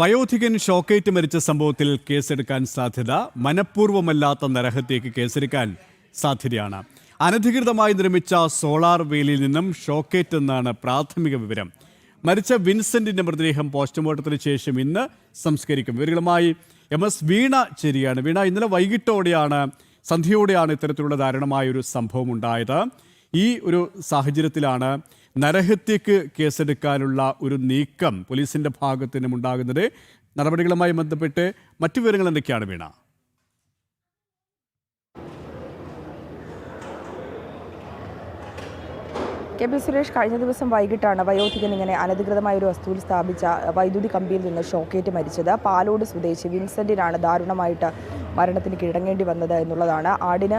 വയോധികൻ ഷോക്കേറ്റ് മരിച്ച സംഭവത്തിൽ കേസെടുക്കാൻ സാധ്യത. മനഃപൂർവ്വമല്ലാത്ത നരഹത്യക്ക് കേസെടുക്കാൻ സാധ്യതയാണ്. അനധികൃതമായി നിർമ്മിച്ച സോളാർ വേലിയിൽ നിന്നും ഷോക്കേറ്റ് എന്നാണ് പ്രാഥമിക വിവരം. മരിച്ച വിൻസെന്റിന്റെ മൃതദേഹം പോസ്റ്റ്മോർട്ടത്തിന് ശേഷം ഇന്ന് സംസ്കരിക്കും. വിവരങ്ങളുമായി MS വീണ ചേരുകയാണ്. വീണ, ഇന്നലെ വൈകിട്ടോടെയാണ്, സന്ധ്യയോടെയാണ് ഇത്തരത്തിലുള്ള ദാരുണമായൊരു സംഭവം ഉണ്ടായത്. ഈ ഒരു സാഹചര്യത്തിലാണ് നരഹത്യക്ക് കേസെടുക്കാനുള്ള ഒരു നീക്കം പോലീസിന്റെ ഭാഗത്തു നിന്നും ഉണ്ടാകുന്നത്. നടപടികളുമായി ബന്ധപ്പെട്ട് മറ്റു വിവരങ്ങൾ എന്തൊക്കെയാണ് വീണ? KP സുരേഷ്, കഴിഞ്ഞ ദിവസം വൈകിട്ടാണ് വയോധികൻ ഇങ്ങനെ അനധികൃതമായ ഒരു വസ്തുവിൽ സ്ഥാപിച്ച വൈദ്യുതി കമ്പിയിൽ നിന്ന് ഷോക്കേറ്റ് മരിച്ചത്. പാലോട് സ്വദേശി വിൻസെന്റിനാണ് ദാരുണമായിട്ട് മരണത്തിന് കീഴടങ്ങേണ്ടി വന്നത് എന്നുള്ളതാണ്. ആടിന്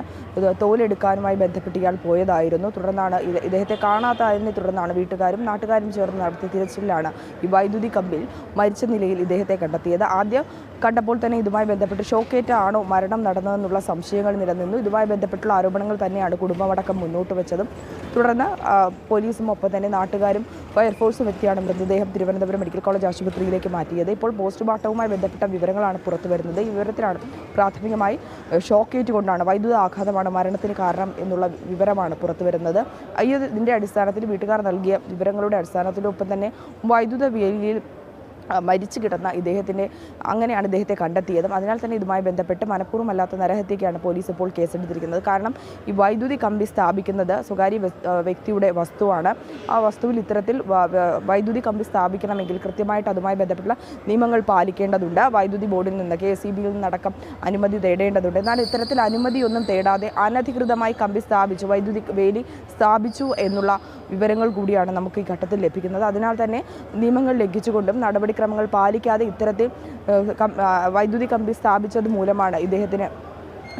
തോലെടുക്കാനുമായി ബന്ധപ്പെട്ട് ഇയാൾ പോയതായിരുന്നു. തുടർന്നാണ് ഇദ്ദേഹത്തെ കാണാത്തതിനെ തുടർന്നാണ് വീട്ടുകാരും നാട്ടുകാരും ചേർന്ന് നടത്തിയ തിരച്ചിലിലാണ് ഈ വൈദ്യുതി കമ്പിൽ മരിച്ച നിലയിൽ ഇദ്ദേഹത്തെ കണ്ടെത്തിയത്. ആദ്യം കണ്ടപ്പോൾ തന്നെ ഇതുമായി ബന്ധപ്പെട്ട് ഷോക്കേറ്റ് ആണോ മരണം നടന്നതെന്നുള്ള സംശയങ്ങൾ നിലനിന്നു. ഇതുമായി ബന്ധപ്പെട്ടുള്ള ആരോപണങ്ങൾ തന്നെയാണ് കുടുംബമടക്കം മുന്നോട്ട് വെച്ചതും. തുടർന്ന് പോലീസും ഒപ്പം തന്നെ നാട്ടുകാരും ഫയർഫോഴ്സും എത്തിയാണ് മൃതദേഹം തിരുവനന്തപുരം മെഡിക്കൽ കോളേജ് ആശുപത്രിയിലേക്ക് മാറ്റിയത്. ഇപ്പോൾ പോസ്റ്റ്മോർട്ടവുമായി ബന്ധപ്പെട്ട വിവരങ്ങളാണ് പുറത്തു വരുന്നത്. ഈ വിവരത്തിലാണ് പ്രാഥമികമായി ഷോക്കേറ്റ് കൊണ്ടാണ്, വൈദ്യുത ആഘാതമാണ് മരണത്തിന് കാരണം എന്നുള്ള വിവരമാണ് പുറത്തു വരുന്നത്. ഇതിൻ്റെ അടിസ്ഥാനത്തിൽ വീട്ടുകാർ നൽകിയ വിവരങ്ങളുടെ അടിസ്ഥാനത്തിലൊപ്പം തന്നെ വൈദ്യുത വേലിയിൽ മരിച്ചു കിടന്ന അങ്ങനെയാണ് ഇദ്ദേഹത്തെ കണ്ടെത്തിയതും. അതിനാൽ തന്നെ ഇതുമായി ബന്ധപ്പെട്ട് മനഃപൂർവ്വമല്ലാത്ത നരഹത്യക്കാണ് പോലീസ് ഇപ്പോൾ കേസെടുത്തിരിക്കുന്നത്. കാരണം ഈ വൈദ്യുതി കമ്പി സ്ഥാപിക്കുന്നത് സ്വകാര്യ വ്യക്തിയുടെ വസ്തുവാണ്. ആ വസ്തുവിൽ ഇത്തരത്തിൽ വൈദ്യുതി കമ്പി സ്ഥാപിക്കണമെങ്കിൽ കൃത്യമായിട്ട് അതുമായി ബന്ധപ്പെട്ടുള്ള നിയമങ്ങൾ പാലിക്കേണ്ടതുണ്ട്. വൈദ്യുതി ബോർഡിൽ നിന്ന് KSEBയിൽ നിന്നടക്കം അനുമതി തേടേണ്ടതുണ്ട്. എന്നാൽ ഇത്തരത്തിൽ അനുമതിയൊന്നും തേടാതെ അനധികൃതമായി കമ്പി സ്ഥാപിച്ചു, വൈദ്യുതി വേലി സ്ഥാപിച്ചു എന്നുള്ള വിവരങ്ങൾ കൂടിയാണ് നമുക്ക് ഈ ഘട്ടത്തിൽ ലഭിക്കുന്നത്. അതിനാൽ തന്നെ നിയമങ്ങൾ ലംഘിച്ചുകൊണ്ടും നടപടിക്രമങ്ങൾ പാലിക്കാതെ ഇത്തരത്തിൽ വൈദ്യുതി കമ്പി സ്ഥാപിച്ചത് മൂലമാണ് ഇദ്ദേഹത്തിന്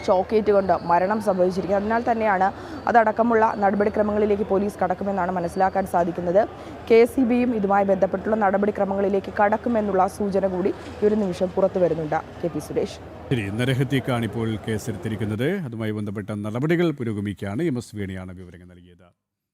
ഷോക്കേറ്റ് കൊണ്ട് മരണം സംഭവിച്ചിരിക്കുന്നത്. അതിനാൽ തന്നെയാണ് അതടക്കമുള്ള നടപടിക്രമങ്ങളിലേക്ക് പോലീസ് കടക്കുമെന്നാണ് മനസ്സിലാക്കാൻ സാധിക്കുന്നത്. KSEBയും ഇതുമായി ബന്ധപ്പെട്ടുള്ള നടപടിക്രമങ്ങളിലേക്ക് കടക്കുമെന്നുള്ള സൂചന കൂടി ഈ ഒരു നിമിഷം പുറത്തു വരുന്നുണ്ട്. KP സുരേഷ്, ശരി, നരഹത്യക്കാണ് ഇപ്പോൾ കേസെടുത്തിരിക്കുന്നത്. അതുമായി ബന്ധപ്പെട്ട നടപടികൾ പുരോഗമിക്കുകയാണ്. MS വീണയാണ് വിവരങ്ങൾ നൽകിയത്.